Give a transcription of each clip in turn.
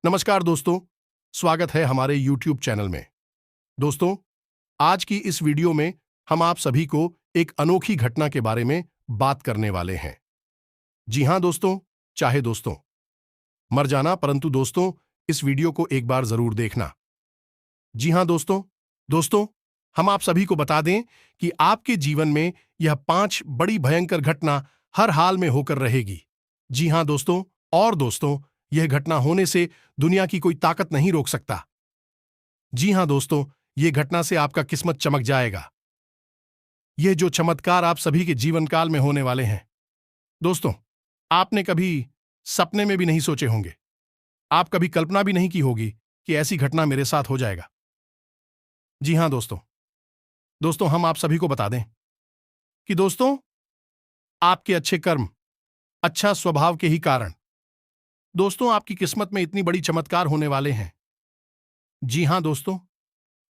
नमस्कार दोस्तों, स्वागत है हमारे YouTube चैनल में। दोस्तों, आज की इस वीडियो में हम आप सभी को एक अनोखी घटना के बारे में बात करने वाले हैं। जी हां दोस्तों, चाहे दोस्तों मर जाना, परंतु दोस्तों इस वीडियो को एक बार जरूर देखना। जी हां दोस्तों हम आप सभी को बता दें कि आपके जीवन में यह 5 बड़ी भयंकर घटना हर हाल में होकर रहेगी। जी हां दोस्तों, और दोस्तों यह घटना होने से दुनिया की कोई ताकत नहीं रोक सकता। जी हां दोस्तों, यह घटना से आपका किस्मत चमक जाएगा। यह जो चमत्कार आप सभी के जीवन काल में होने वाले हैं। दोस्तों, आपने कभी सपने में भी नहीं सोचे होंगे, आप कभी कल्पना भी नहीं की होगी कि ऐसी घटना मेरे साथ हो जाएगा। जी हां दोस्तों हम आप सभी को बता दें कि दोस्तों आपके अच्छे कर्म, अच्छा स्वभाव के ही कारण दोस्तों आपकी किस्मत में इतनी बड़ी चमत्कार होने वाले हैं। जी हां दोस्तों,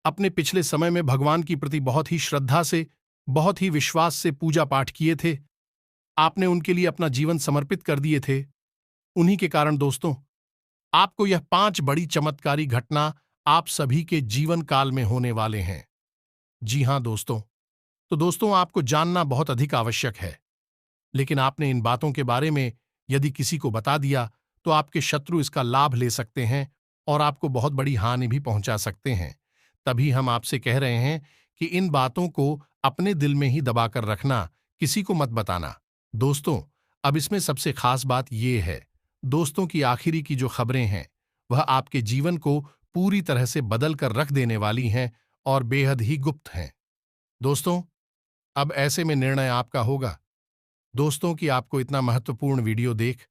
अपने पिछले समय में भगवान की प्रति बहुत ही श्रद्धा से, बहुत ही विश्वास से पूजा पाठ किए थे। आपने उनके लिए अपना जीवन समर्पित कर दिए थे। उन्हीं के कारण दोस्तों आपको यह 5 बड़ी चमत्कारी घटना आप सभी के जीवन काल में होने वाले हैं। जी हां दोस्तों, तो दोस्तों आपको जानना बहुत अधिक आवश्यक है। लेकिन आपने इन बातों के बारे में यदि किसी को बता दिया तो आपके शत्रु इसका लाभ ले सकते हैं और आपको बहुत बड़ी हानि भी पहुंचा सकते हैं। तभी हम आपसे कह रहे हैं कि इन बातों को अपने दिल में ही दबाकर रखना, किसी को मत बताना। दोस्तों, अब इसमें सबसे खास बात यह है, दोस्तों की आखिरी की जो खबरें हैं वह आपके जीवन को पूरी तरह से बदल कर रख देने वाली हैं और बेहद ही गुप्त हैं। दोस्तों, अब ऐसे में निर्णय आपका होगा दोस्तों कि आपको इतना महत्वपूर्ण वीडियो देख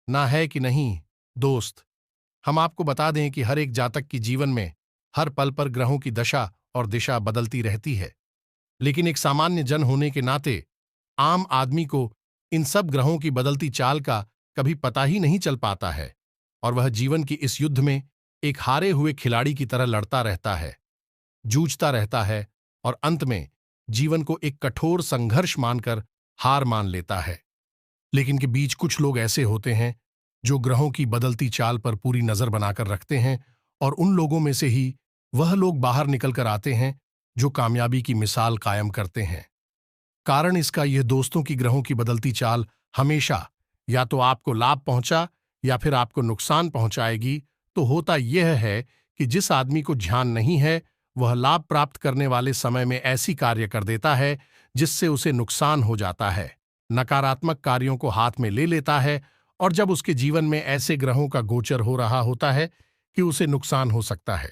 ना है कि नहीं। दोस्त, हम आपको बता दें कि हर एक जातक की जीवन में हर पल पर ग्रहों की दशा और दिशा बदलती रहती है। लेकिन एक सामान्य जन होने के नाते आम आदमी को इन सब ग्रहों की बदलती चाल का कभी पता ही नहीं चल पाता है और वह जीवन की इस युद्ध में एक हारे हुए खिलाड़ी की तरह लड़ता रहता है, जूझता रहता है और अंत में जीवन को एक कठोर संघर्ष मानकर हार मान लेता है। लेकिन के बीच कुछ लोग ऐसे होते हैं जो ग्रहों की बदलती चाल पर पूरी नजर बनाकर रखते हैं और उन लोगों में से ही वह लोग बाहर निकलकर आते हैं जो कामयाबी की मिसाल कायम करते हैं। कारण इसका यह दोस्तों की ग्रहों की बदलती चाल हमेशा या तो आपको लाभ पहुंचा या फिर आपको नुकसान पहुंचाएगी। तो होता यह है कि जिस आदमी को ध्यान नहीं है वह लाभ प्राप्त करने वाले समय में ऐसी कार्य कर देता है जिससे उसे नुकसान हो जाता है, नकारात्मक कार्यों को हाथ में ले लेता है और जब उसके जीवन में ऐसे ग्रहों का गोचर हो रहा होता है कि उसे नुकसान हो सकता है,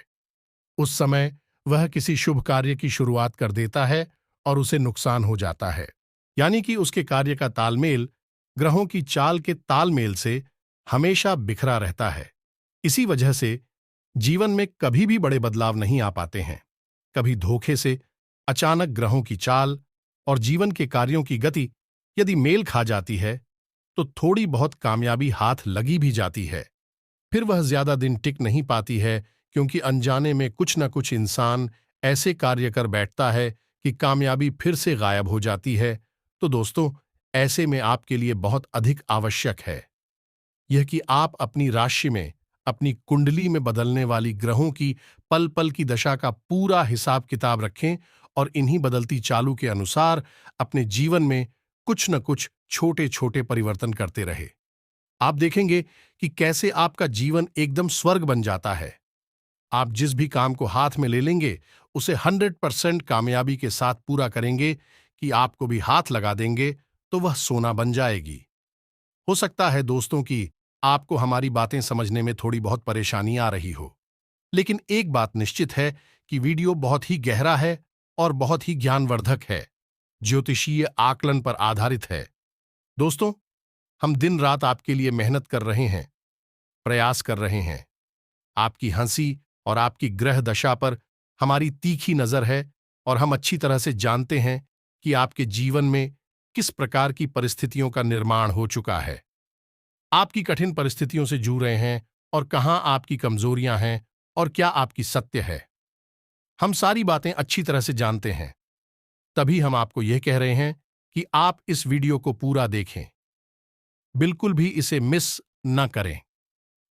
उस समय वह किसी शुभ कार्य की शुरुआत कर देता है और उसे नुकसान हो जाता है। यानी कि उसके कार्य का तालमेल ग्रहों की चाल के तालमेल से हमेशा बिखरा रहता है। इसी वजह से जीवन में कभी भी बड़े बदलाव नहीं आ पाते हैं। कभी धोखे से अचानक ग्रहों की चाल और जीवन के कार्यों की गति यदि मेल खा जाती है तो थोड़ी बहुत कामयाबी हाथ लगी भी जाती है, फिर वह ज्यादा दिन टिक नहीं पाती है क्योंकि अनजाने में कुछ न कुछ इंसान ऐसे कार्य कर बैठता है कि कामयाबी फिर से गायब हो जाती है। तो दोस्तों, ऐसे में आपके लिए बहुत अधिक आवश्यक है यह कि आप अपनी राशि में, अपनी कुंडली में बदलने वाली ग्रहों की पल पल की दशा का पूरा हिसाब किताब रखें और इन्हीं बदलती चालों के अनुसार अपने जीवन में कुछ न कुछ छोटे छोटे परिवर्तन करते रहे। आप देखेंगे कि कैसे आपका जीवन एकदम स्वर्ग बन जाता है। आप जिस भी काम को हाथ में ले लेंगे उसे 100% कामयाबी के साथ पूरा करेंगे कि आपको भी हाथ लगा देंगे तो वह सोना बन जाएगी। हो सकता है दोस्तों कि आपको हमारी बातें समझने में थोड़ी बहुत परेशानी आ रही हो, लेकिन एक बात निश्चित है कि वीडियो बहुत ही गहरा है और बहुत ही ज्ञानवर्धक है, ज्योतिषीय आकलन पर आधारित है। दोस्तों, हम दिन रात आपके लिए मेहनत कर रहे हैं, प्रयास कर रहे हैं। आपकी हंसी और आपकी ग्रह दशा पर हमारी तीखी नजर है और हम अच्छी तरह से जानते हैं कि आपके जीवन में किस प्रकार की परिस्थितियों का निर्माण हो चुका है। आपकी कठिन परिस्थितियों से जूझ रहे हैं और कहां आपकी कमजोरियां हैं और क्या आपकी सत्य है। हम सारी बातें अच्छी तरह से जानते हैं। तभी हम आपको यह कह रहे हैं कि आप इस वीडियो को पूरा देखें, बिल्कुल भी इसे मिस न करें।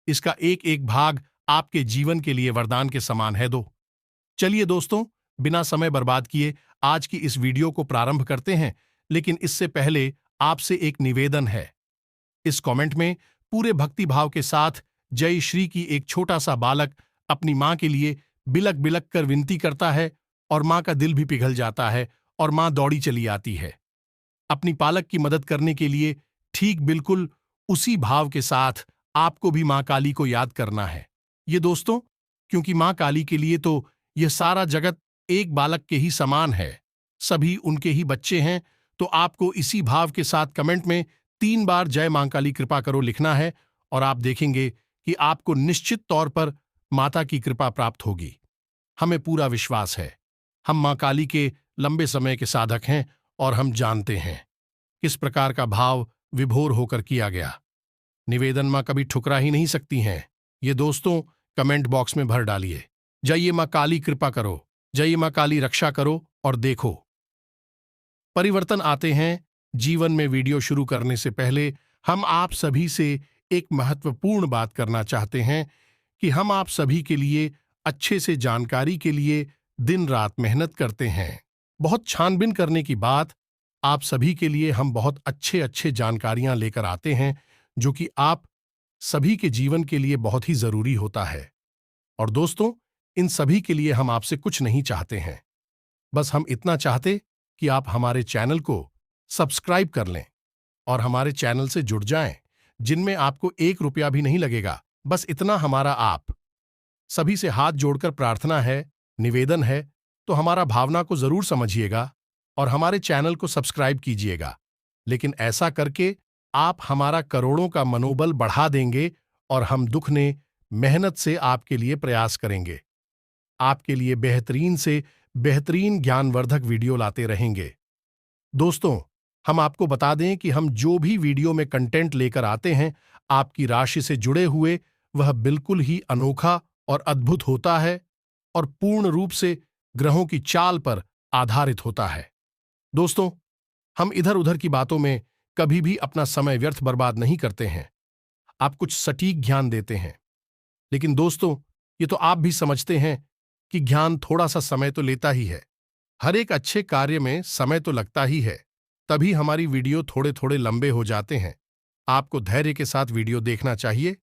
इसका एक एक भाग आपके जीवन के लिए वरदान के समान है। चलिए दोस्तों, बिना समय बर्बाद किए आज की इस वीडियो को प्रारंभ करते हैं, लेकिन इससे पहले आपसे एक निवेदन है। इस कमेंट में पूरे भक्ति भाव के साथ जय श्री की एक छोटा सा बालक अपनी मां के लिए बिलक बिलक कर विनती करता है और मां का दिल भी पिघल जाता है और मां दौड़ी चली आती है अपनी पालक की मदद करने के लिए। ठीक बिल्कुल उसी भाव के साथ आपको भी मां काली को याद करना है ये दोस्तों, क्योंकि मां काली के लिए तो यह सारा जगत एक बालक के ही समान है, सभी उनके ही बच्चे हैं। तो आपको इसी भाव के साथ कमेंट में 3 बार जय मां काली कृपा करो लिखना है और आप देखेंगे कि आपको निश्चित तौर पर माता की कृपा प्राप्त होगी। हमें पूरा विश्वास है, हम मां काली के लंबे समय के साधक हैं और हम जानते हैं किस प्रकार का भाव विभोर होकर किया गया। निवेदन मां कभी ठुकरा ही नहीं सकती हैं। ये दोस्तों कमेंट बॉक्स में भर डालिए, जय मां काली कृपा करो, जय मां काली रक्षा करो, और देखो परिवर्तन आते हैं जीवन में। वीडियो शुरू करने से पहले हम आप सभी से एक महत्वपूर्ण बात करना चाहते हैं कि हम आप सभी के लिए अच्छे से जानकारी के लिए दिन रात मेहनत करते हैं। बहुत छानबीन करने की बात, आप सभी के लिए हम बहुत अच्छे अच्छे जानकारियां लेकर आते हैं जो कि आप सभी के जीवन के लिए बहुत ही जरूरी होता है। और दोस्तों, इन सभी के लिए हम आपसे कुछ नहीं चाहते हैं, बस हम इतना चाहते कि आप हमारे चैनल को सब्सक्राइब कर लें और हमारे चैनल से जुड़ जाएं, जिनमें आपको 1 रुपया भी नहीं लगेगा। बस इतना हमारा आप सभी से हाथ जोड़कर प्रार्थना है, निवेदन है। तो हमारा भावना को जरूर समझिएगा और हमारे चैनल को सब्सक्राइब कीजिएगा। लेकिन ऐसा करके आप हमारा करोड़ों का मनोबल बढ़ा देंगे और हम दुख ने मेहनत से आपके लिए प्रयास करेंगे, आपके लिए बेहतरीन से बेहतरीन ज्ञानवर्धक वीडियो लाते रहेंगे। दोस्तों, हम आपको बता दें कि हम जो भी वीडियो में कंटेंट लेकर आते हैं आपकी राशि से जुड़े हुए, वह बिल्कुल ही अनोखा और अद्भुत होता है और पूर्ण रूप से ग्रहों की चाल पर आधारित होता है। दोस्तों, हम इधर उधर की बातों में कभी भी अपना समय व्यर्थ बर्बाद नहीं करते हैं, आप कुछ सटीक ज्ञान देते हैं। लेकिन दोस्तों, ये तो आप भी समझते हैं कि ज्ञान थोड़ा सा समय तो लेता ही है। हर एक अच्छे कार्य में समय तो लगता ही है, तभी हमारी वीडियो थोड़े थोड़े लंबे हो जाते हैं। आपको धैर्य के साथ वीडियो देखना चाहिए।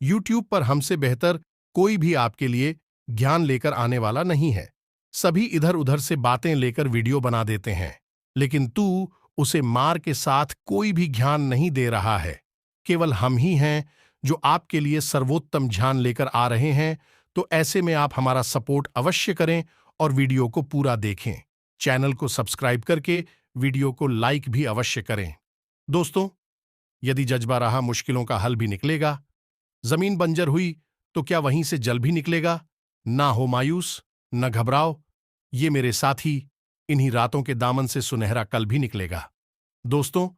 YouTube पर हमसे बेहतर कोई भी आपके लिए ज्ञान लेकर आने वाला नहीं है। सभी इधर उधर से बातें लेकर वीडियो बना देते हैं, लेकिन तू उसे मार के साथ कोई भी ज्ञान नहीं दे रहा है। केवल हम ही हैं जो आपके लिए सर्वोत्तम ज्ञान लेकर आ रहे हैं। तो ऐसे में आप हमारा सपोर्ट अवश्य करें और वीडियो को पूरा देखें। चैनल को सब्सक्राइब करके वीडियो को लाइक भी अवश्य करें। दोस्तों, यदि जज्बा रहा मुश्किलों का हल भी निकलेगा, जमीन बंजर हुई तो क्या वहीं से जल भी निकलेगा। ना हो मायूस, न घबराओ, ये मेरे साथी, इन्हीं रातों के दामन से सुनहरा कल भी निकलेगा। दोस्तों,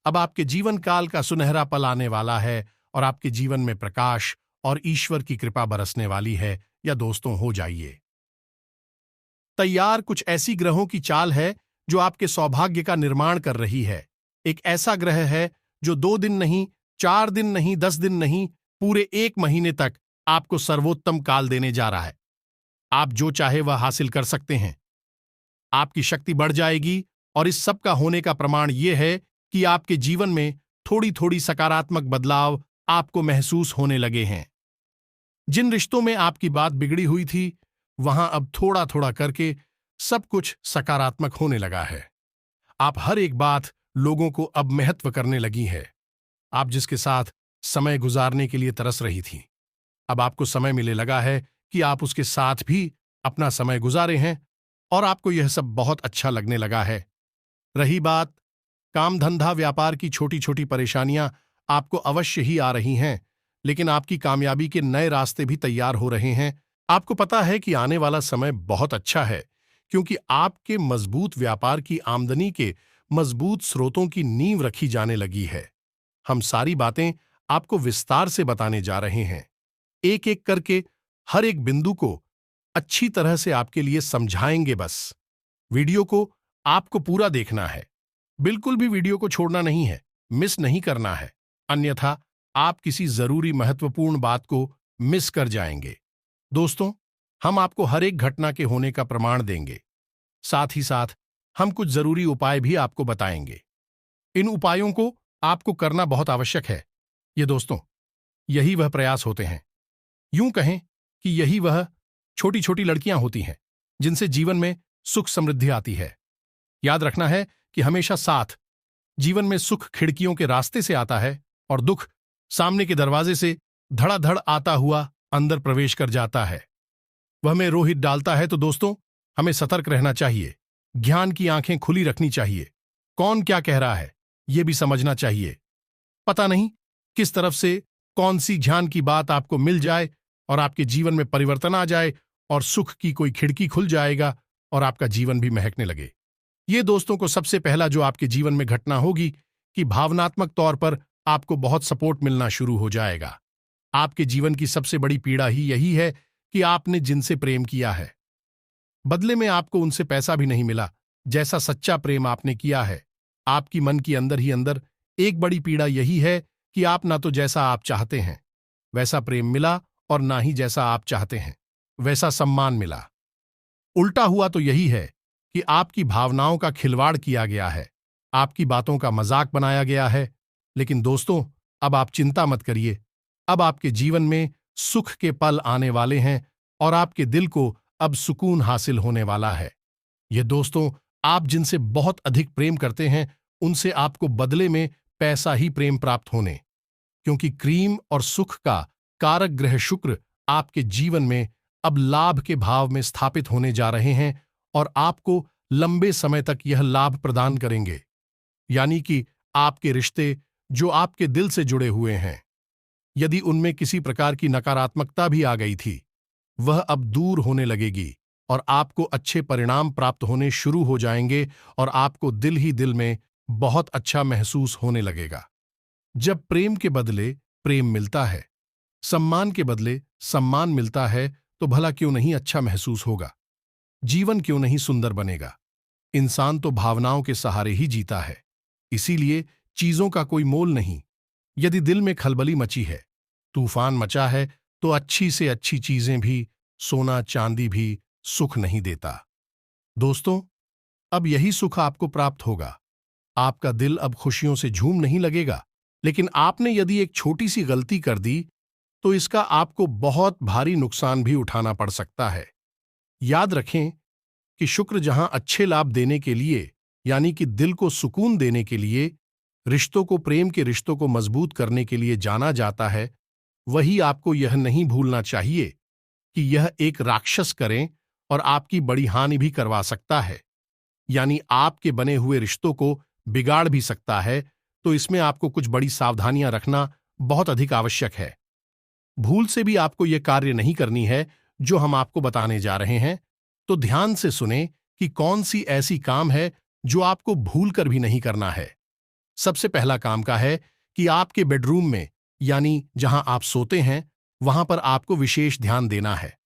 अब आपके जीवन काल का सुनहरा पल आने वाला है और आपके जीवन में प्रकाश और ईश्वर की कृपा बरसने वाली है। या दोस्तों, हो जाइए तैयार, कुछ ऐसी ग्रहों की चाल है जो आपके सौभाग्य का निर्माण कर रही है। एक ऐसा ग्रह है जो 2 दिन नहीं, 4 दिन नहीं, 10 दिन नहीं, पूरे 1 महीने तक आपको सर्वोत्तम काल देने जा रहा है। आप जो चाहे वह हासिल कर सकते हैं, आपकी शक्ति बढ़ जाएगी और इस सब का होने का प्रमाण यह है कि आपके जीवन में थोड़ी थोड़ी सकारात्मक बदलाव आपको महसूस होने लगे हैं। जिन रिश्तों में आपकी बात बिगड़ी हुई थी, वहां अब थोड़ा थोड़ा करके सब कुछ सकारात्मक होने लगा है। आप हर एक बात लोगों को अब महत्व करने लगी है। आप जिसके साथ समय गुजारने के लिए तरस रही थी, अब आपको समय मिलने लगा है कि आप उसके साथ भी अपना समय गुजारे हैं और आपको यह सब बहुत अच्छा लगने लगा है। रही बात काम धंधा व्यापार की, छोटी छोटी परेशानियां आपको अवश्य ही आ रही हैं, लेकिन आपकी कामयाबी के नए रास्ते भी तैयार हो रहे हैं। आपको पता है कि आने वाला समय बहुत अच्छा है, क्योंकि आपके मजबूत व्यापार की आमदनी के मजबूत स्रोतों की नींव रखी जाने लगी है। हम सारी बातें आपको विस्तार से बताने जा रहे हैं, एक एक करके हर एक बिंदु को अच्छी तरह से आपके लिए समझाएंगे। बस वीडियो को आपको पूरा देखना है, बिल्कुल भी वीडियो को छोड़ना नहीं है, मिस नहीं करना है, अन्यथा आप किसी जरूरी महत्वपूर्ण बात को मिस कर जाएंगे। दोस्तों, हम आपको हर एक घटना के होने का प्रमाण देंगे। साथ ही साथ हम कुछ जरूरी उपाय भी आपको बताएंगे। इन उपायों को आपको करना बहुत आवश्यक है। ये दोस्तों, यही वह प्रयास होते हैं, यूं कहें कि यही वह छोटी छोटी लड़कियां होती हैं जिनसे जीवन में सुख समृद्धि आती है। याद रखना है कि हमेशा साथ जीवन में सुख खिड़कियों के रास्ते से आता है और दुख सामने के दरवाजे से धड़ाधड़ आता हुआ अंदर प्रवेश कर जाता है। वह में रोहित डालता है। तो दोस्तों, हमें सतर्क रहना चाहिए, ज्ञान की आंखें खुली रखनी चाहिए, कौन क्या कह रहा है यह भी समझना चाहिए। पता नहीं किस तरफ से कौन सी ज्ञान की बात आपको मिल जाए और आपके जीवन में परिवर्तन आ जाए और सुख की कोई खिड़की खुल जाएगा और आपका जीवन भी महकने लगे। ये दोस्तों को सबसे पहला जो आपके जीवन में घटना होगी कि भावनात्मक तौर पर आपको बहुत सपोर्ट मिलना शुरू हो जाएगा। आपके जीवन की सबसे बड़ी पीड़ा ही यही है कि आपने जिनसे प्रेम किया है, बदले में आपको उनसे पैसा भी नहीं मिला जैसा सच्चा प्रेम आपने किया है। आपकी मन की अंदर ही अंदर एक बड़ी पीड़ा यही है कि आप ना तो जैसा आप चाहते हैं वैसा प्रेम मिला और ना ही जैसा आप चाहते हैं वैसा सम्मान मिला। उल्टा हुआ तो यही है कि आपकी भावनाओं का खिलवाड़ किया गया है, आपकी बातों का मजाक बनाया गया है। लेकिन दोस्तों, अब आप चिंता मत करिए। अब आपके जीवन में सुख के पल आने वाले हैं और आपके दिल को अब सुकून हासिल होने वाला है। ये दोस्तों, आप जिनसे बहुत अधिक प्रेम करते हैं उनसे आपको बदले में पैसा ही प्रेम प्राप्त होने, क्योंकि क्रीम और सुख का कारक ग्रह शुक्र आपके जीवन में अब लाभ के भाव में स्थापित होने जा रहे हैं और आपको लंबे समय तक यह लाभ प्रदान करेंगे। यानी कि आपके रिश्ते जो आपके दिल से जुड़े हुए हैं, यदि उनमें किसी प्रकार की नकारात्मकता भी आ गई थी, वह अब दूर होने लगेगी और आपको अच्छे परिणाम प्राप्त होने शुरू हो जाएंगे और आपको दिल ही दिल में बहुत अच्छा महसूस होने लगेगा। जब प्रेम के बदले प्रेम मिलता है, सम्मान के बदले सम्मान मिलता है, तो भला क्यों नहीं अच्छा महसूस होगा, जीवन क्यों नहीं सुंदर बनेगा। इंसान तो भावनाओं के सहारे ही जीता है, इसीलिए चीजों का कोई मोल नहीं। यदि दिल में खलबली मची है, तूफान मचा है, तो अच्छी से अच्छी चीजें भी, सोना चांदी भी सुख नहीं देता। दोस्तों, अब यही सुख आपको प्राप्त होगा। आपका दिल अब खुशियों से झूम नहीं लगेगा। लेकिन आपने यदि एक छोटी सी गलती कर दी तो इसका आपको बहुत भारी नुकसान भी उठाना पड़ सकता है। याद रखें कि शुक्र जहां अच्छे लाभ देने के लिए, यानी कि दिल को सुकून देने के लिए, रिश्तों को, प्रेम के रिश्तों को मजबूत करने के लिए जाना जाता है, वही आपको यह नहीं भूलना चाहिए कि यह एक राक्षस करें और आपकी बड़ी हानि भी करवा सकता है, यानी आपके बने हुए रिश्तों को बिगाड़ भी सकता है। तो इसमें आपको कुछ बड़ी सावधानियां रखना बहुत अधिक आवश्यक है। भूल से भी आपको यह कार्य नहीं करनी है जो हम आपको बताने जा रहे हैं। तो ध्यान से सुने कि कौन सी ऐसी काम है जो आपको भूल कर भी नहीं करना है। सबसे पहला काम का है कि आपके बेडरूम में, यानी जहां आप सोते हैं, वहां पर आपको विशेष ध्यान देना है।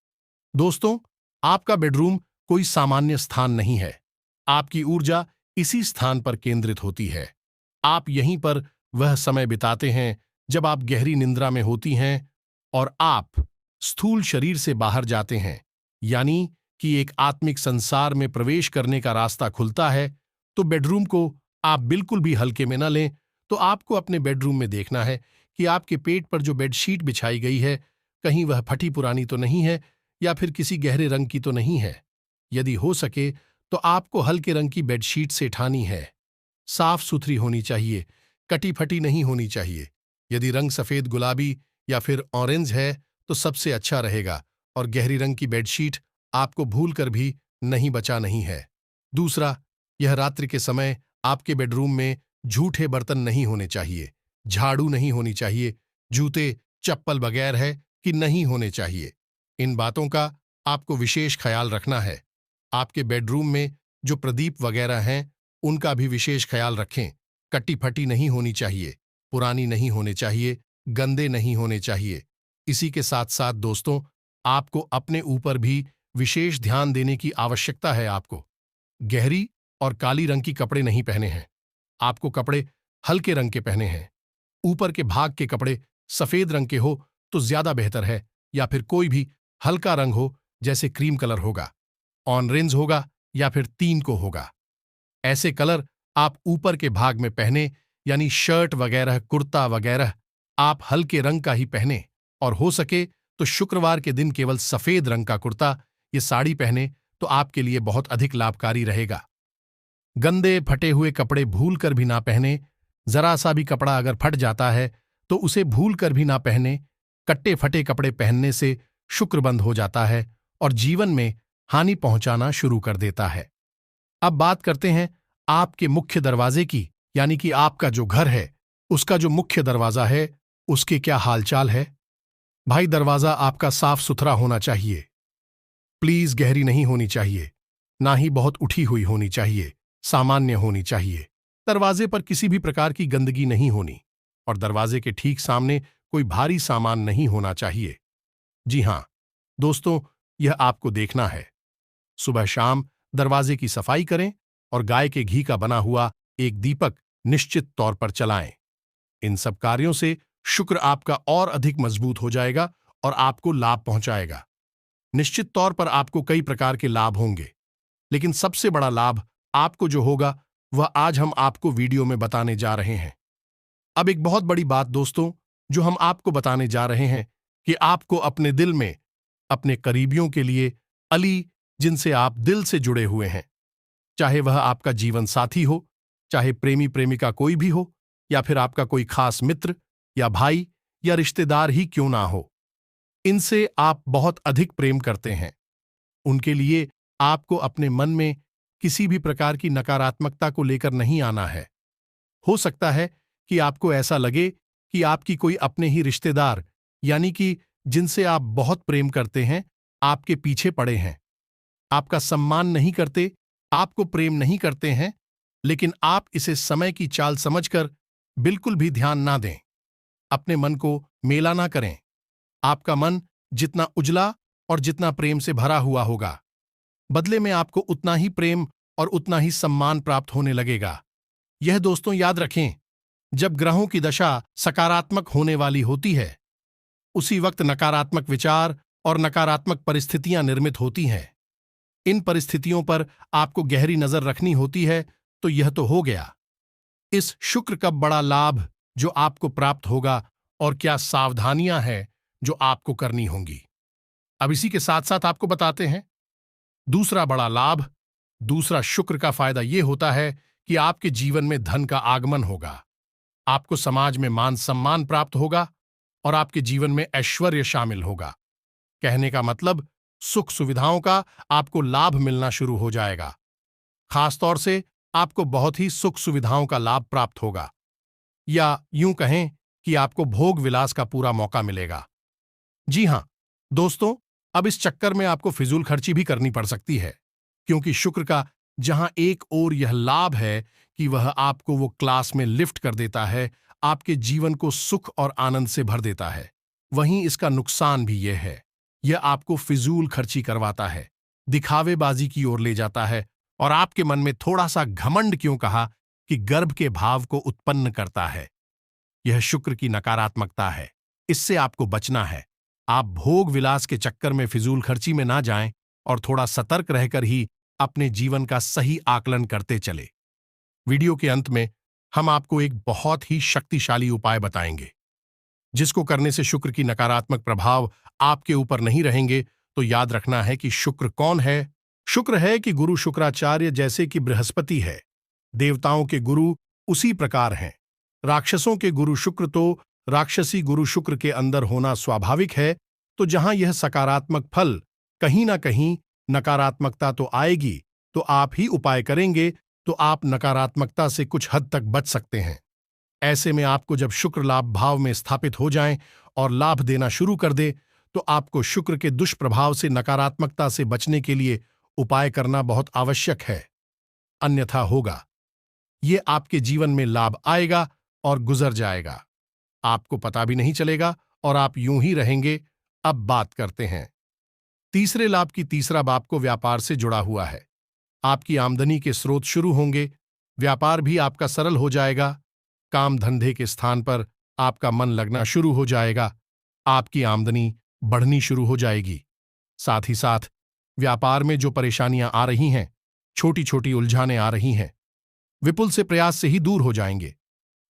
दोस्तों, आपका बेडरूम कोई सामान्य स्थान नहीं है। आपकी ऊर्जा इसी स्थान पर केंद्रित होती है। आप यहीं पर वह समय बिताते हैं जब आप गहरी निंद्रा में होती हैं और आप स्थूल शरीर से बाहर जाते हैं, यानी कि एक आत्मिक संसार में प्रवेश करने का रास्ता खुलता है। तो बेडरूम को आप बिल्कुल भी हल्के में न लें। तो आपको अपने बेडरूम में देखना है कि आपके पेट पर जो बेडशीट बिछाई गई है, कहीं वह फटी पुरानी तो नहीं है या फिर किसी गहरे रंग की तो नहीं है। यदि हो सके तो आपको हल्के रंग की बेडशीट सेठानी है। साफ सुथरी होनी चाहिए, कटी फटी नहीं होनी चाहिए। यदि रंग सफेद, गुलाबी या फिर ऑरेंज है तो सबसे अच्छा रहेगा और गहरी रंग की बेडशीट आपको भूल कर भी नहीं बचा नहीं है। दूसरा, यह रात्रि के समय आपके बेडरूम में झूठे बर्तन नहीं होने चाहिए, झाड़ू नहीं होनी चाहिए, जूते चप्पल बगैर है कि नहीं होने चाहिए। इन बातों का आपको विशेष ख्याल रखना है। आपके बेडरूम में जो प्रदीप वगैरह हैं उनका भी विशेष ख्याल रखें। कटी फटी नहीं होनी चाहिए, पुरानी नहीं होने चाहिए, गंदे नहीं होने चाहिए। इसी के साथ साथ दोस्तों, आपको अपने ऊपर भी विशेष ध्यान देने की आवश्यकता है। आपको गहरी और काली रंग की कपड़े नहीं पहने हैं। आपको कपड़े हल्के रंग के पहने हैं। ऊपर के भाग के कपड़े सफेद रंग के हो तो ज्यादा बेहतर है, या फिर कोई भी हल्का रंग हो जैसे क्रीम कलर होगा, ऑरेंज होगा या फिर तीन को होगा। ऐसे कलर आप ऊपर के भाग में पहने, यानी शर्ट वगैरह, कुर्ता वगैरह आप हल्के रंग का ही पहने, और हो सके तो शुक्रवार के दिन केवल सफेद रंग का कुर्ता या साड़ी पहने तो आपके लिए बहुत अधिक लाभकारी रहेगा। गंदे फटे हुए कपड़े भूल कर भी ना पहने। जरा सा भी कपड़ा अगर फट जाता है तो उसे भूल कर भी ना पहने। कट्टे फटे कपड़े पहनने से शुक्र बंद हो जाता है और जीवन में हानि पहुंचाना शुरू कर देता है। अब बात करते हैं आपके मुख्य दरवाजे की, यानी कि आपका जो घर है उसका जो मुख्य दरवाजा है उसके क्या हालचाल है। भाई, दरवाजा आपका साफ सुथरा होना चाहिए। प्लीज गहरी नहीं होनी चाहिए, ना ही बहुत उठी हुई होनी चाहिए, सामान्य होनी चाहिए। दरवाजे पर किसी भी प्रकार की गंदगी नहीं होनी, और दरवाजे के ठीक सामने कोई भारी सामान नहीं होना चाहिए। जी हां दोस्तों, यह आपको देखना है। सुबह शाम दरवाजे की सफाई करें और गाय के घी का बना हुआ एक दीपक निश्चित तौर पर जलाएं। इन सब कार्यों से शुक्र आपका और अधिक मजबूत हो जाएगा और आपको लाभ पहुंचाएगा। निश्चित तौर पर आपको कई प्रकार के लाभ होंगे, लेकिन सबसे बड़ा लाभ आपको जो होगा वह आज हम आपको वीडियो में बताने जा रहे हैं। अब एक बहुत बड़ी बात दोस्तों, जो हम आपको बताने जा रहे हैं कि आपको अपने दिल में अपने करीबियों के लिए अली, जिनसे आप दिल से जुड़े हुए हैं, चाहे वह आपका जीवन साथी हो, चाहे प्रेमी प्रेमिका कोई भी हो, या फिर आपका कोई खास मित्र या भाई या रिश्तेदार ही क्यों ना हो, इनसे आप बहुत अधिक प्रेम करते हैं। उनके लिए आपको अपने मन में किसी भी प्रकार की नकारात्मकता को लेकर नहीं आना है। हो सकता है कि आपको ऐसा लगे कि आपकी कोई अपने ही रिश्तेदार, यानी कि जिनसे आप बहुत प्रेम करते हैं, आपके पीछे पड़े हैं, आपका सम्मान नहीं करते, आपको प्रेम नहीं करते हैं, लेकिन आप इसे समय की चाल समझकर बिल्कुल भी ध्यान ना दें। अपने मन को मेला ना करें। आपका मन जितना उजला और जितना प्रेम से भरा हुआ होगा, बदले में आपको उतना ही प्रेम और उतना ही सम्मान प्राप्त होने लगेगा। यह दोस्तों याद रखें, जब ग्रहों की दशा सकारात्मक होने वाली होती है, उसी वक्त नकारात्मक विचार और नकारात्मक परिस्थितियां निर्मित होती हैं। इन परिस्थितियों पर आपको गहरी नजर रखनी होती है। तो यह तो हो गया इस शुक्र का बड़ा लाभ जो आपको प्राप्त होगा, और क्या सावधानियां हैं जो आपको करनी होंगी। अब इसी के साथ साथ आपको बताते हैं दूसरा बड़ा लाभ। दूसरा शुक्र का फायदा यह होता है कि आपके जीवन में धन का आगमन होगा, आपको समाज में मान सम्मान प्राप्त होगा और आपके जीवन में ऐश्वर्य शामिल होगा। कहने का मतलब, सुख सुविधाओं का आपको लाभ मिलना शुरू हो जाएगा। खासतौर से आपको बहुत ही सुख सुविधाओं का लाभ प्राप्त होगा, या यूं कहें कि आपको भोग विलास का पूरा मौका मिलेगा। जी हां दोस्तों, अब इस चक्कर में आपको फिजूल खर्ची भी करनी पड़ सकती है, क्योंकि शुक्र का जहां एक ओर यह लाभ है कि वह आपको वो क्लास में लिफ्ट कर देता है, आपके जीवन को सुख और आनंद से भर देता है, वहीं इसका नुकसान भी यह है, यह आपको फिजूल खर्ची करवाता है, दिखावेबाजी की ओर ले जाता है, और आपके मन में थोड़ा सा घमंड क्यों कहा कि गर्व के भाव को उत्पन्न करता है। यह शुक्र की नकारात्मकता है, इससे आपको बचना है। आप भोग विलास के चक्कर में फिजूल खर्ची में ना जाएं और थोड़ा सतर्क रहकर ही अपने जीवन का सही आकलन करते चले। वीडियो के अंत में हम आपको एक बहुत ही शक्तिशाली उपाय बताएंगे, जिसको करने से शुक्र की नकारात्मक प्रभाव आपके ऊपर नहीं रहेंगे। तो याद रखना है कि शुक्र कौन है। शुक्र है कि गुरु शुक्राचार्य जैसे कि बृहस्पति है। देवताओं के गुरु उसी प्रकार हैं। राक्षसों के गुरु शुक्र, तो राक्षसी गुरु शुक्र के अंदर होना स्वाभाविक है। तो जहां यह सकारात्मक फल, कहीं ना कहीं नकारात्मकता तो आएगी। तो आप ही उपाय करेंगे तो आप नकारात्मकता से कुछ हद तक बच सकते हैं। ऐसे में आपको जब शुक्र लाभ भाव में स्थापित हो जाएं और लाभ देना शुरू कर दे, तो आपको शुक्र के दुष्प्रभाव से, नकारात्मकता से बचने के लिए उपाय करना बहुत आवश्यक है। अन्यथा होगा ये आपके जीवन में लाभ आएगा और गुजर जाएगा, आपको पता भी नहीं चलेगा और आप यूं ही रहेंगे। अब बात करते हैं तीसरे लाभ की। तीसरा आपको व्यापार से जुड़ा हुआ है। आपकी आमदनी के स्रोत शुरू होंगे, व्यापार भी आपका सरल हो जाएगा। काम धंधे के स्थान पर आपका मन लगना शुरू हो जाएगा, आपकी आमदनी बढ़नी शुरू हो जाएगी। साथ ही साथ व्यापार में जो परेशानियां आ रही हैं, छोटी छोटी उलझानें आ रही हैं, विपुल से प्रयास से ही दूर हो जाएंगे।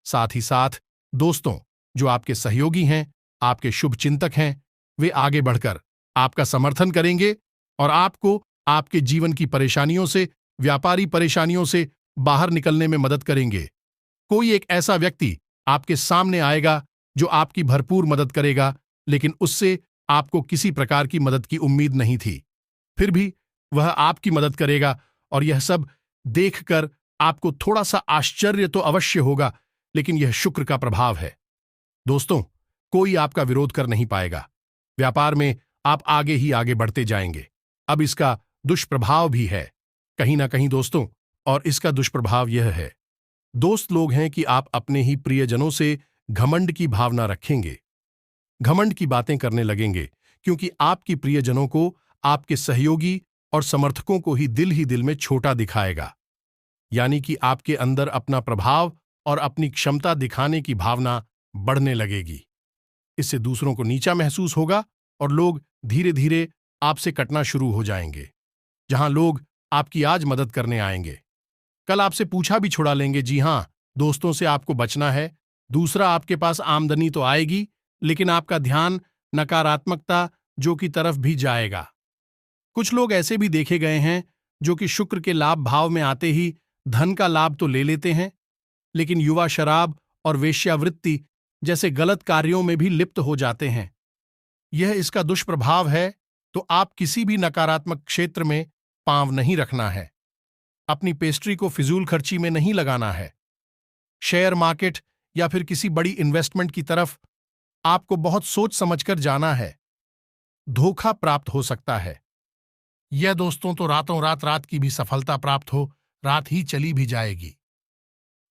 साथ ही साथ दोस्तों, जो आपके सहयोगी हैं, आपके शुभ चिंतक हैं, वे आगे बढ़कर आपका समर्थन करेंगे और आपको आपके जीवन की परेशानियों से, व्यापारी परेशानियों से बाहर निकलने में मदद करेंगे। कोई एक ऐसा व्यक्ति आपके सामने आएगा जो आपकी भरपूर मदद करेगा, लेकिन उससे आपको किसी प्रकार की मदद की उम्मीद नहीं थी। फिर भी वह आपकी मदद करेगा और यह सब देखकर आपको थोड़ा सा आश्चर्य तो अवश्य होगा, लेकिन यह शुक्र का प्रभाव है। दोस्तों, कोई आपका विरोध कर नहीं पाएगा। व्यापार में आप आगे ही आगे बढ़ते जाएंगे। अब इसका दुष्प्रभाव भी है कहीं ना कहीं दोस्तों, और इसका दुष्प्रभाव यह है, दोस्त लोग हैं कि आप अपने ही प्रियजनों से घमंड की भावना रखेंगे, घमंड की बातें करने लगेंगे, क्योंकि आपकी प्रियजनों को आपके सहयोगी और समर्थकों को ही दिल में छोटा दिखाएगा। यानी कि आपके अंदर अपना प्रभाव और अपनी क्षमता दिखाने की भावना बढ़ने लगेगी। इससे दूसरों को नीचा महसूस होगा और लोग धीरे धीरे आपसे कटना शुरू हो जाएंगे। जहां लोग आपकी आज मदद करने आएंगे, कल आपसे पूछा भी छुड़ा लेंगे। जी हां, दोस्तों से आपको बचना है। दूसरा, आपके पास आमदनी तो आएगी, लेकिन आपका ध्यान नकारात्मकता जो की तरफ भी जाएगा। कुछ लोग ऐसे भी देखे गए हैं जो कि शुक्र के लाभ भाव में आते ही धन का लाभ तो ले लेते हैं, लेकिन युवा शराब और वेश्यावृत्ति जैसे गलत कार्यों में भी लिप्त हो जाते हैं। यह इसका दुष्प्रभाव है, तो आप किसी भी नकारात्मक क्षेत्र में पांव नहीं रखना है। अपनी पेस्ट्री को फिजूल खर्ची में नहीं लगाना है। शेयर मार्केट या फिर किसी बड़ी इन्वेस्टमेंट की तरफ आपको बहुत सोच समझकर जाना है। धोखा प्राप्त हो सकता है। यह दोस्तों तो रातों रात की भी सफलता प्राप्त हो, रात ही चली भी जाएगी।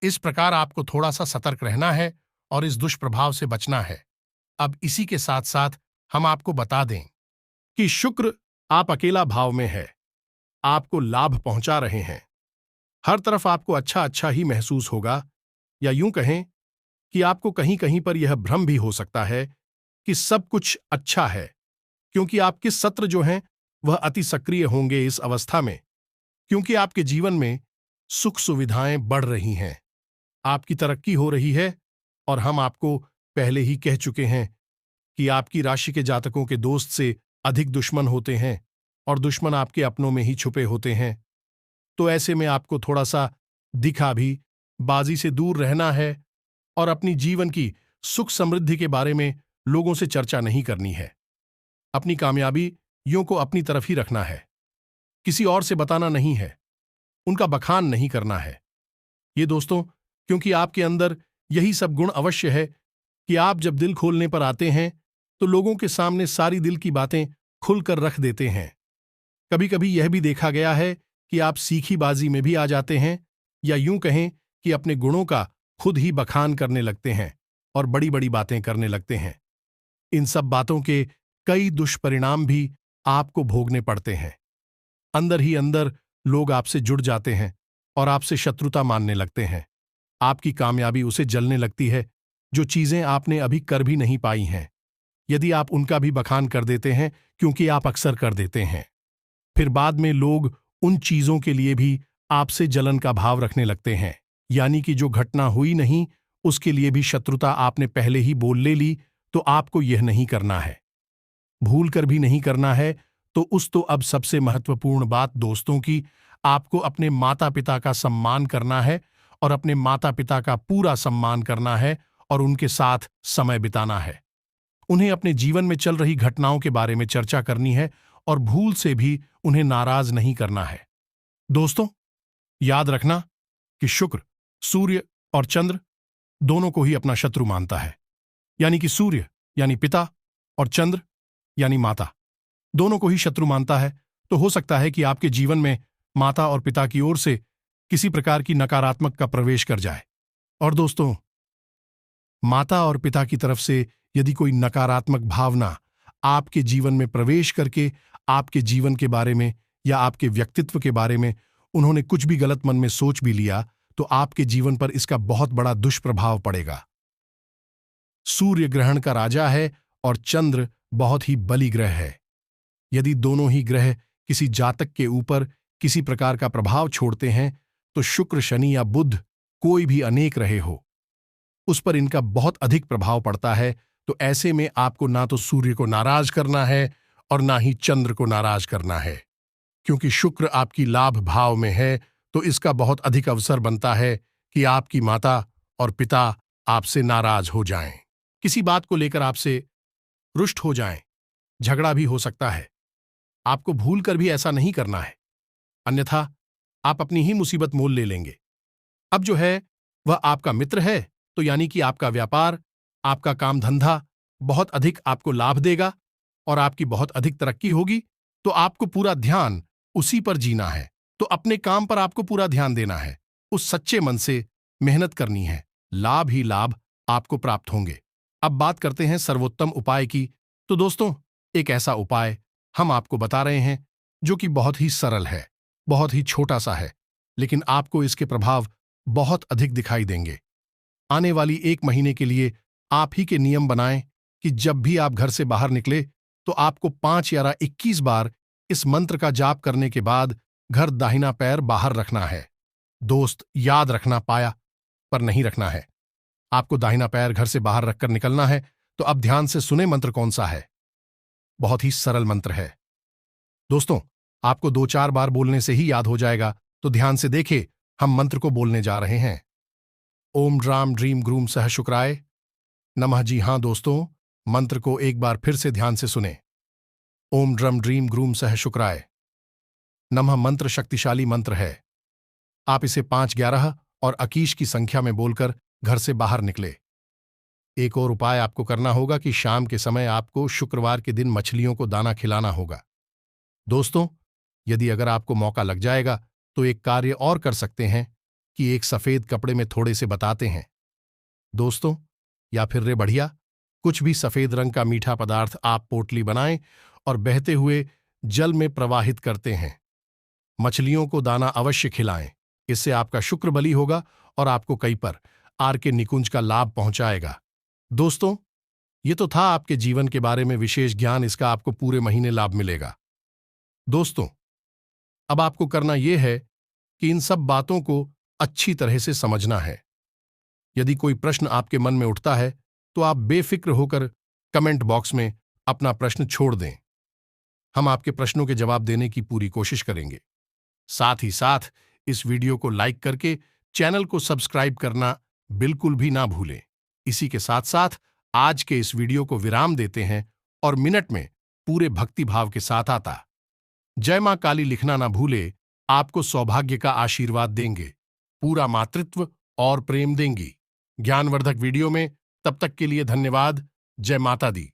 इस प्रकार आपको थोड़ा सा सतर्क रहना है और इस दुष्प्रभाव से बचना है। अब इसी के साथ साथ हम आपको बता दें कि शुक्र आप अकेला भाव में है, आपको लाभ पहुंचा रहे हैं। हर तरफ आपको अच्छा अच्छा ही महसूस होगा, या यूं कहें कि आपको कहीं कहीं पर यह भ्रम भी हो सकता है कि सब कुछ अच्छा है, क्योंकि आपके सत्र जो हैं वह अति सक्रिय होंगे इस अवस्था में, क्योंकि आपके जीवन में सुख सुविधाएं बढ़ रही हैं, आपकी तरक्की हो रही है। और हम आपको पहले ही कह चुके हैं कि आपकी राशि के जातकों के दोस्त से अधिक दुश्मन होते हैं और दुश्मन आपके अपनों में ही छुपे होते हैं। तो ऐसे में आपको थोड़ा सा दिखा भी बाजी से दूर रहना है और अपनी जीवन की सुख समृद्धि के बारे में लोगों से चर्चा नहीं करनी है। अपनी कामयाबियों को अपनी तरफ ही रखना है, किसी और से बताना नहीं है, उनका बखान नहीं करना है। ये दोस्तों, क्योंकि आपके अंदर यही सब गुण अवश्य है कि आप जब दिल खोलने पर आते हैं तो लोगों के सामने सारी दिल की बातें खुलकर रख देते हैं। कभी कभी यह भी देखा गया है कि आप सीखी बाजी में भी आ जाते हैं, या यूं कहें कि अपने गुणों का खुद ही बखान करने लगते हैं और बड़ी बड़ी बातें करने लगते हैं। इन सब बातों के कई दुष्परिणाम भी आपको भोगने पड़ते हैं। अंदर ही अंदर लोग आपसे जुड़ जाते हैं और आपसे शत्रुता मानने लगते हैं। आपकी कामयाबी उसे जलने लगती है जो चीजें आपने अभी कर भी नहीं पाई हैं। यदि आप उनका भी बखान कर देते हैं, क्योंकि आप अक्सर कर देते हैं, फिर बाद में लोग उन चीजों के लिए भी आपसे जलन का भाव रखने लगते हैं। यानी कि जो घटना हुई नहीं उसके लिए भी शत्रुता आपने पहले ही बोल ले ली, तो आपको यह नहीं करना है, भूल कर भी नहीं करना है। तो अब सबसे महत्वपूर्ण बात दोस्तों की, आपको अपने माता पिता का सम्मान करना है और अपने माता पिता का पूरा सम्मान करना है और उनके साथ समय बिताना है। उन्हें अपने जीवन में चल रही घटनाओं के बारे में चर्चा करनी है और भूल से भी उन्हें नाराज नहीं करना है। दोस्तों, याद रखना कि शुक्र, सूर्य और चंद्र दोनों को ही अपना शत्रु मानता है। यानी कि सूर्य यानी पिता और चंद्र यानी माता, दोनों को ही शत्रु मानता है। तो हो सकता है कि आपके जीवन में माता और पिता की ओर से किसी प्रकार की नकारात्मक का प्रवेश कर जाए। और दोस्तों, माता और पिता की तरफ से यदि कोई नकारात्मक भावना आपके जीवन में प्रवेश करके आपके जीवन के बारे में या आपके व्यक्तित्व के बारे में उन्होंने कुछ भी गलत मन में सोच भी लिया, तो आपके जीवन पर इसका बहुत बड़ा दुष्प्रभाव पड़ेगा। सूर्य ग्रहण का राजा है और चंद्र बहुत ही बली ग्रह है। यदि दोनों ही ग्रह किसी जातक के ऊपर किसी प्रकार का प्रभाव छोड़ते हैं तो शुक्र, शनि या बुध कोई भी अनेक रहे हो, उस पर इनका बहुत अधिक प्रभाव पड़ता है। तो ऐसे में आपको ना तो सूर्य को नाराज करना है और ना ही चंद्र को नाराज करना है। क्योंकि शुक्र आपकी लाभ भाव में है तो इसका बहुत अधिक अवसर बनता है कि आपकी माता और पिता आपसे नाराज हो जाएं, किसी बात को लेकर आपसे रुष्ट हो जाएं, झगड़ा भी हो सकता है। आपको भूल कर भी ऐसा नहीं करना है, अन्यथा आप अपनी ही मुसीबत मोल ले लेंगे। अब जो है वह आपका मित्र है, तो यानी कि आपका व्यापार, आपका काम धंधा बहुत अधिक आपको लाभ देगा और आपकी बहुत अधिक तरक्की होगी। तो आपको पूरा ध्यान उसी पर जीना है, तो अपने काम पर आपको पूरा ध्यान देना है, उस सच्चे मन से मेहनत करनी है, लाभ ही लाभ आपको प्राप्त होंगे। अब बात करते हैं सर्वोत्तम उपाय की। तो दोस्तों, एक ऐसा उपाय हम आपको बता रहे हैं जो कि बहुत ही सरल है, बहुत ही छोटा सा है, लेकिन आपको इसके प्रभाव बहुत अधिक दिखाई देंगे। आने वाली 1 महीने के लिए आप ही के नियम बनाएं कि जब भी आप घर से बाहर निकले तो आपको 5 या 21 बार इस मंत्र का जाप करने के बाद घर दाहिना पैर बाहर रखना है। दोस्त, याद रखना, पाया पर नहीं रखना है। आपको दाहिना पैर घर से बाहर रखकर निकलना है। तो अब ध्यान से सुने मंत्र कौन सा है। बहुत ही सरल मंत्र है दोस्तों, आपको 2-4 बार बोलने से ही याद हो जाएगा। तो ध्यान से देखे, हम मंत्र को बोलने जा रहे हैं। ओम ड्राम ड्रीम ग्रूम सह शुक्राय नमः। जी हां दोस्तों, मंत्र को एक बार फिर से ध्यान से सुने। ओम ड्रम ड्रीम ग्रूम सह शुक्राय नमः मंत्र शक्तिशाली मंत्र है। आप इसे 5, 11 और 21 की संख्या में बोलकर घर से बाहर निकले। एक और उपाय आपको करना होगा कि शाम के समय आपको शुक्रवार के दिन मछलियों को दाना खिलाना होगा। दोस्तों, यदि अगर आपको मौका लग जाएगा तो एक कार्य और कर सकते हैं कि एक सफेद कपड़े में थोड़े से बताते हैं दोस्तों, या फिर रे बढ़िया, कुछ भी सफेद रंग का मीठा पदार्थ आप पोटली बनाएं और बहते हुए जल में प्रवाहित करते हैं। मछलियों को दाना अवश्य खिलाएं, इससे आपका शुक्र बली होगा और आपको कई पर आर के निकुंज का लाभ पहुंचाएगा। दोस्तों, ये तो था आपके जीवन के बारे में विशेष ज्ञान, इसका आपको पूरे महीने लाभ मिलेगा। दोस्तों, अब आपको करना यह है कि इन सब बातों को अच्छी तरह से समझना है। यदि कोई प्रश्न आपके मन में उठता है तो आप बेफिक्र होकर कमेंट बॉक्स में अपना प्रश्न छोड़ दें। हम आपके प्रश्नों के जवाब देने की पूरी कोशिश करेंगे। साथ ही साथ इस वीडियो को लाइक करके चैनल को सब्सक्राइब करना बिल्कुल भी ना भूलें। इसी के साथ साथ आज के इस वीडियो को विराम देते हैं और मिनट में पूरे भक्ति भाव के साथ आता जय मां काली लिखना ना भूले, आपको सौभाग्य का आशीर्वाद देंगे, पूरा मातृत्व और प्रेम देंगी। ज्ञानवर्धक वीडियो में तब तक के लिए धन्यवाद। जय माता दी।